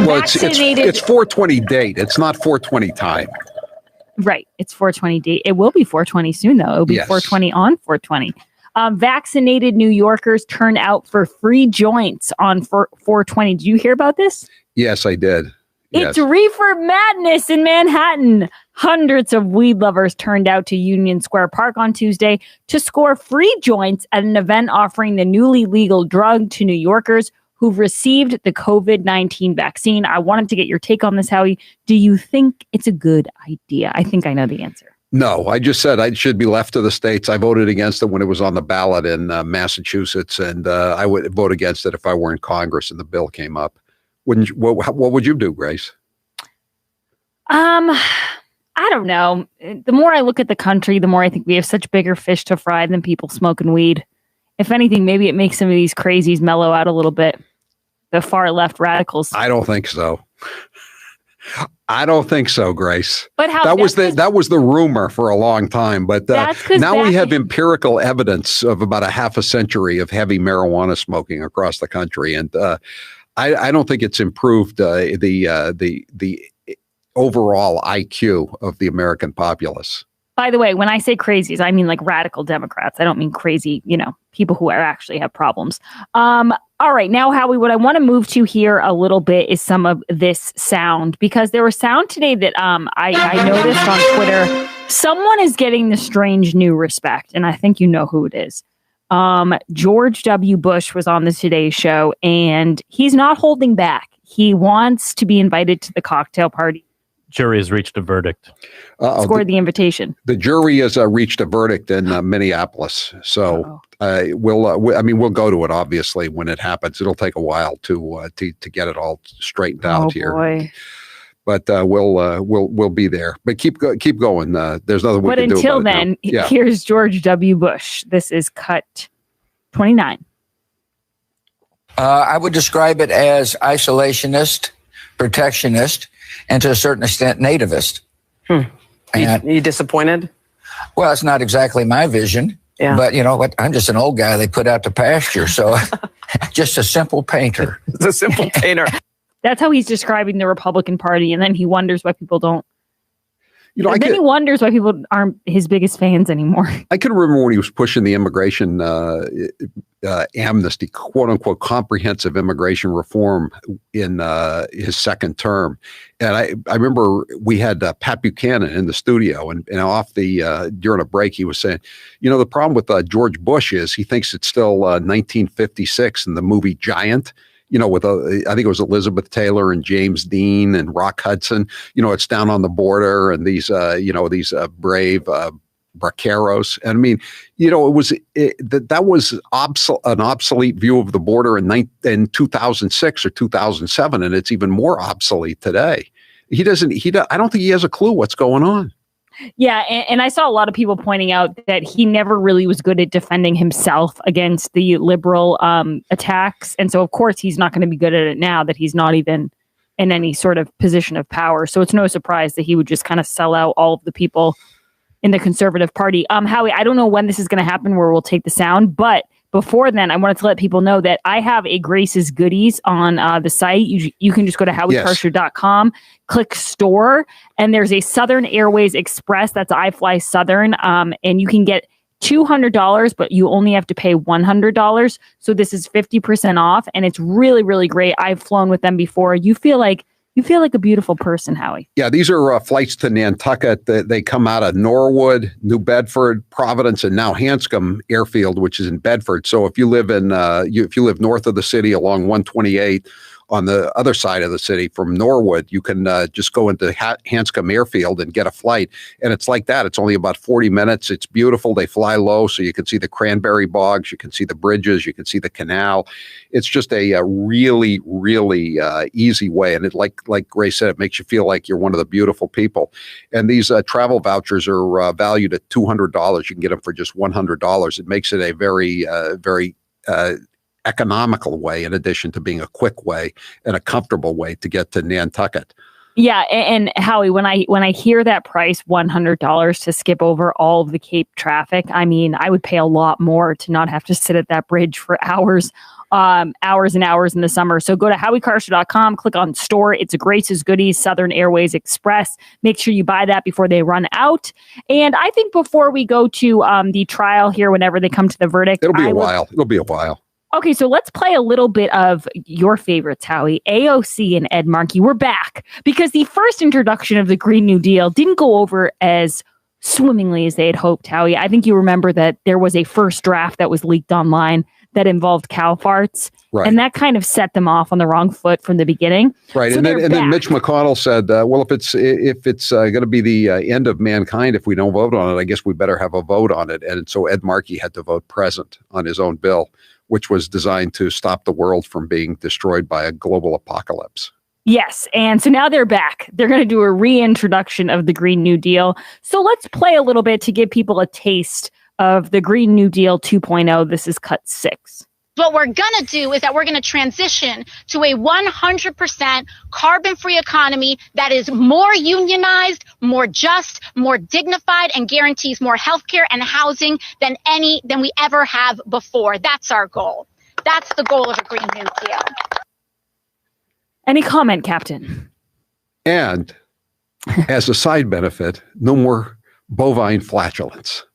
Well, it's 420 date. It's not 420 time. Right. It's 420 date. It will be 420 soon, though. It'll be 420 on 420. Vaccinated New Yorkers turn out for free joints on 420. Did you hear about this? Yes, I did. It's Reefer Madness in Manhattan. Hundreds of weed lovers turned out to Union Square Park on Tuesday to score free joints at an event offering the newly legal drug to New Yorkers who've received the COVID-19 vaccine. I wanted to get your take on this, Howie. Do you think it's a good idea? I think I know the answer. No, I just said it should be left to the states. I voted against it when it was on the ballot in Massachusetts, and I would vote against it if I were in Congress and the bill came up. Wouldn't you, what would you do, Grace? I don't know. The more I look at the country, the more I think we have such bigger fish to fry than people smoking weed. If anything, maybe it makes some of these crazies mellow out a little bit. The far left radicals. I don't think so. I don't think so, Grace. But how that was the rumor for a long time. But now we have empirical evidence of about a half a century of heavy marijuana smoking across the country, and I don't think it's improved the overall IQ of the American populace. By the way, when I say crazies, I mean like radical Democrats. I don't mean crazy, people who actually have problems. All right. Now, Howie, what I want to move to here a little bit is some of this sound, because there was sound today that I noticed on Twitter. Someone is getting the strange new respect, and I think you know who it is. George W. Bush was on the Today Show, and he's not holding back. He wants to be invited to the cocktail party. Jury has reached a verdict. Scored the invitation. The jury has reached a verdict in Minneapolis. So we'll go to it, obviously, when it happens. It'll take a while to get it all straightened out here. Boy. But we'll be there. But keep going. There's nothing we can do. But until then, here's George W. Bush. This is cut 29. I would describe it as isolationist, protectionist, and to a certain extent, nativist. You disappointed? Well, it's not exactly my vision. Yeah. But you know what? I'm just an old guy they put out to pasture. So just a simple painter. It's a simple painter. That's how he's describing the Republican Party. And then he wonders why people don't. He wonders why people aren't his biggest fans anymore. I can remember when he was pushing the immigration amnesty, quote unquote, comprehensive immigration reform in his second term. And I remember we had Pat Buchanan in the studio, and off during a break, he was saying, the problem with George Bush is he thinks it's still 1956 in the movie Giant. With I think it was Elizabeth Taylor and James Dean and Rock Hudson. It's down on the border, and these brave braceros. And I mean, that was an obsolete view of the border in 2006 or 2007, and it's even more obsolete today. I don't think he has a clue what's going on. Yeah, and I saw a lot of people pointing out that he never really was good at defending himself against the liberal attacks. And so, of course, he's not going to be good at it now that he's not even in any sort of position of power. So it's no surprise that he would just kind of sell out all of the people in the Conservative Party. Howie, I don't know when this is going to happen where we'll take the sound, but before then, I wanted to let people know that I have a Grace's Goodies on the site. You can just go to howiecarrshow.com, click store, and there's a Southern Airways Express. That's I Fly Southern. And you can get $200, but you only have to pay $100. So this is 50% off, and it's really, really great. I've flown with them before. You feel like a beautiful person, Howie. Yeah, these are flights to Nantucket. They come out of Norwood, New Bedford, Providence, and now Hanscom Airfield, which is in Bedford. So if you live if you live north of the city along 128, on the other side of the city from Norwood, you can just go into Hanscom Airfield and get a flight. And it's like that. It's only about 40 minutes. It's beautiful. They fly low, so you can see the cranberry bogs. You can see the bridges. You can see the canal. It's just a really, really easy way. And it, like Grace said, it makes you feel like you're one of the beautiful people. And these travel vouchers are valued at $200. You can get them for just $100. It makes it a very, very economical way, in addition to being a quick way and a comfortable way to get to Nantucket. Yeah, and Howie, when I hear that price, $100 to skip over all of the Cape traffic, I mean, I would pay a lot more to not have to sit at that bridge for hours hours and hours in the summer. So go to howiecarr.com, click on store. It's Grace's Goodies, Southern Airways Express. Make sure you buy that before they run out. And I think before we go to the trial here, whenever they come to the verdict, it'll be a while. Okay, so let's play a little bit of your favorites, Howie. AOC and Ed Markey. We're back because the first introduction of the Green New Deal didn't go over as swimmingly as they had hoped, Howie. I think you remember that there was a first draft that was leaked online that involved cow farts. Right. And that kind of set them off on the wrong foot from the beginning. Right. So and then Mitch McConnell said, well, if it's going to be the end of mankind, if we don't vote on it, I guess we better have a vote on it. And so Ed Markey had to vote present on his own bill, which was designed to stop the world from being destroyed by a global apocalypse. Yes. And so now they're back. They're going to do a reintroduction of the Green New Deal. So let's play a little bit to give people a taste of the Green New Deal 2.0. This is cut 6. What we're going to do is that we're going to transition to a 100% carbon-free economy that is more unionized, more just, more dignified, and guarantees more healthcare and housing than we ever have before. That's our goal. That's the goal of a Green New Deal. Any comment, Captain? And as a side benefit, no more bovine flatulence.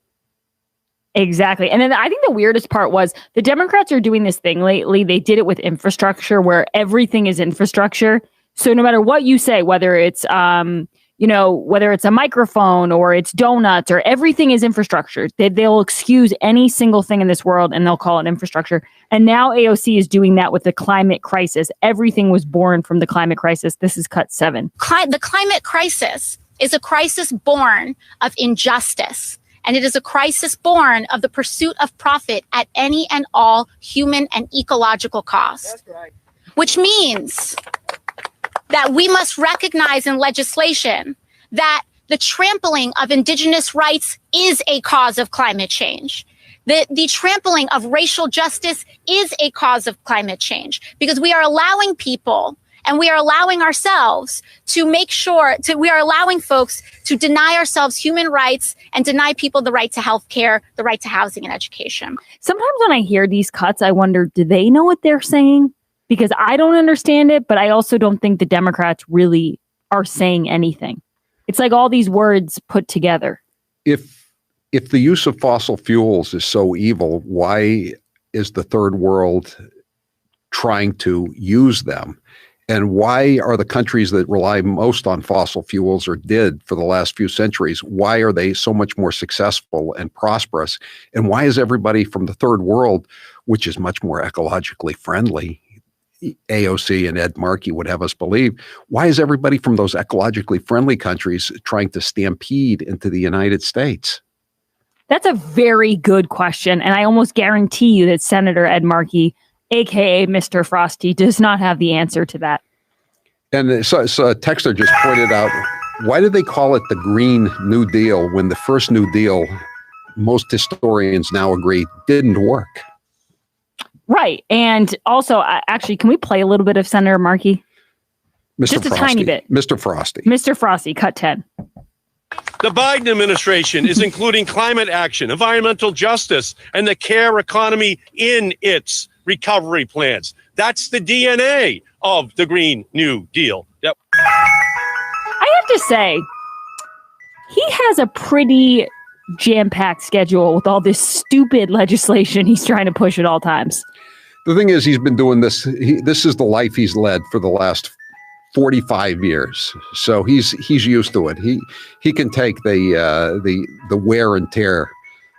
Exactly. And then I think the weirdest part was the Democrats are doing this thing lately. They did it with infrastructure where everything is infrastructure. So no matter what you say, whether it's, whether it's a microphone or it's donuts or everything is infrastructure, they'll excuse any single thing in this world and they'll call it infrastructure. And now AOC is doing that with the climate crisis. Everything was born from the climate crisis. This is cut 7. The climate crisis is a crisis born of injustice. And it is a crisis born of the pursuit of profit at any and all human and ecological cost. That's right. Which means that we must recognize in legislation that the trampling of indigenous rights is a cause of climate change. The trampling of racial justice is a cause of climate change because we are allowing people and we are allowing ourselves to we are allowing folks to deny ourselves human rights and deny people the right to health care, the right to housing and education. Sometimes when I hear these cuts, I wonder, do they know what they're saying? Because I don't understand it, but I also don't think the Democrats really are saying anything. It's like all these words put together. If the use of fossil fuels is so evil, why is the third world trying to use them? And why are the countries that rely most on fossil fuels or did for the last few centuries, why are they so much more successful and prosperous? And why is everybody from the third world, which is much more ecologically friendly, AOC and Ed Markey would have us believe, why is everybody from those ecologically friendly countries trying to stampede into the United States? That's a very good question. And I almost guarantee you that Senator Ed Markey, a.k.a. Mr. Frosty, does not have the answer to that. And so a texter just pointed out, why did they call it the Green New Deal when the first New Deal, most historians now agree, didn't work? Right. And also, actually, can we play a little bit of Senator Markey? Just a tiny bit. Mr. Frosty. Mr. Frosty, cut 10. The Biden administration is including climate action, environmental justice, and the care economy in its recovery plans. That's the DNA of the Green New Deal. Yep. I have to say, he has a pretty jam-packed schedule with all this stupid legislation he's trying to push at all times. The thing is, he's been doing this. This is the life he's led for the last 45 years. So he's used to it. He can take the wear and tear,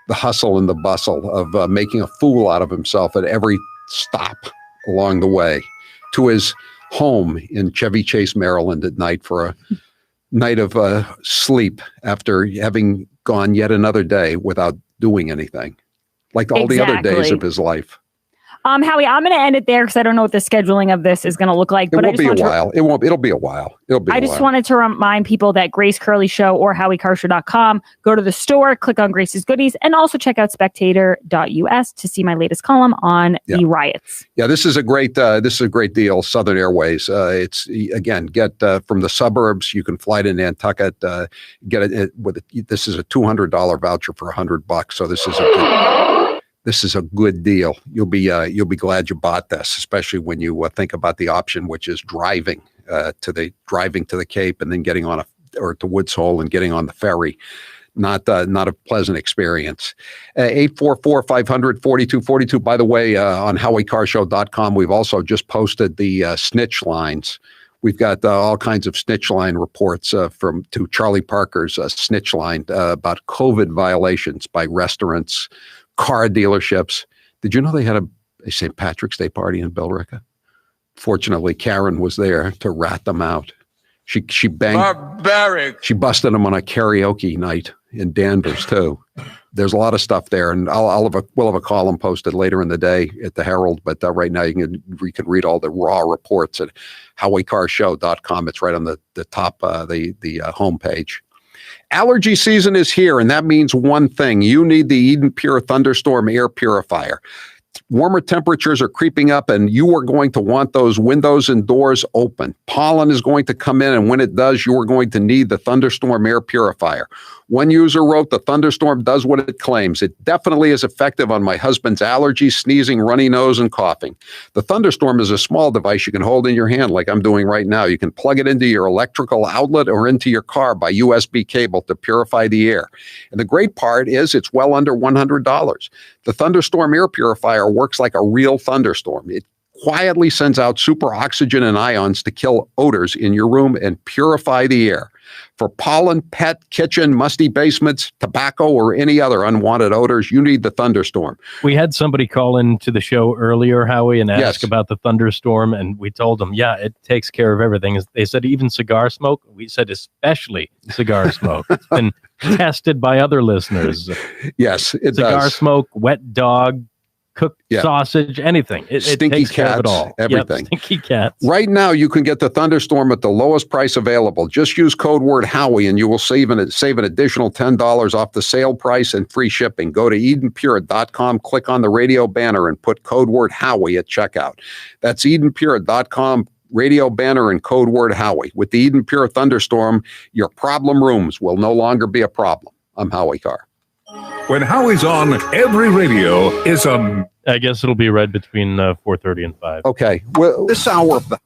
the hustle and the bustle of making a fool out of himself at every stop along the way to his home in Chevy Chase, Maryland at night for a night of sleep after having gone yet another day without doing anything, like all the other days of his life. Howie, I'm going to end it there because I don't know what the scheduling of this is going to look like. But it'll be a while. It'll be a while. I just wanted to remind people that Grace Curley Show or HowieCarrshow.com. Go to the store, click on Grace's Goodies, and also check out spectator.us to see my latest column on the riots. Yeah, this is a great deal. Southern Airways. It's again, get from the suburbs. You can fly to Nantucket. Get it with this is a $200 voucher for $100. So this is this is a good deal. You'll be glad you bought this, especially when you think about the option, which is driving to the Cape and then getting on to Woods Hole and getting on the ferry. Not a pleasant experience. 844-500-4242. By the way, on HowieCarShow.com, we've also just posted the snitch lines. We've got all kinds of snitch line reports to Charlie Parker's snitch line about COVID violations by restaurants, car dealerships. Did you know they had a St. Patrick's Day party in Billerica? Fortunately, Karen was there to rat them out. She banged. Barbaric. She busted them on a karaoke night in Danvers too. There's a lot of stuff there, and we'll have a column posted later in the day at the Herald. But right now you can read all the raw reports at HowieCarShow.com. It's right on the top the homepage. Allergy season is here, and that means one thing: you need the Eden Pure Thunderstorm air purifier. Warmer temperatures are creeping up, and you are going to want those windows and doors open. Pollen is going to come in, and when it does, you are going to need the Thunderstorm air purifier. One user wrote, "The Thunderstorm does what it claims. It definitely is effective on my husband's allergies, sneezing, runny nose, and coughing." The Thunderstorm is a small device you can hold in your hand like I'm doing right now. You can plug it into your electrical outlet or into your car by USB cable to purify the air. And the great part is it's well under $100. The Thunderstorm air purifier works like a real thunderstorm. It quietly sends out super oxygen and ions to kill odors in your room and purify the air. For pollen, pet, kitchen, musty basements, tobacco, or any other unwanted odors, you need the Thunderstorm. We had somebody call into the show earlier, Howie, and ask about the Thunderstorm, and we told them, yeah, it takes care of everything. They said even cigar smoke. We said especially cigar smoke. It's been tested by other listeners. Yes, it cigar does. Smoke, wet dog, cooked sausage, anything. It takes care of it all. Everything. Yep, stinky cats. Right now, you can get the Thunderstorm at the lowest price available. Just use code word Howie, and you will save an additional $10 off the sale price and free shipping. Go to EdenPure.com, click on the radio banner, and put code word Howie at checkout. That's EdenPure.com. Radio banner and code word Howie. With the Eden Pure Thunderstorm, your problem rooms will no longer be a problem. I'm Howie Carr. When Howie's on, every radio is a... I guess it'll be right between 4:30 and 5. Okay. Well, this hour of the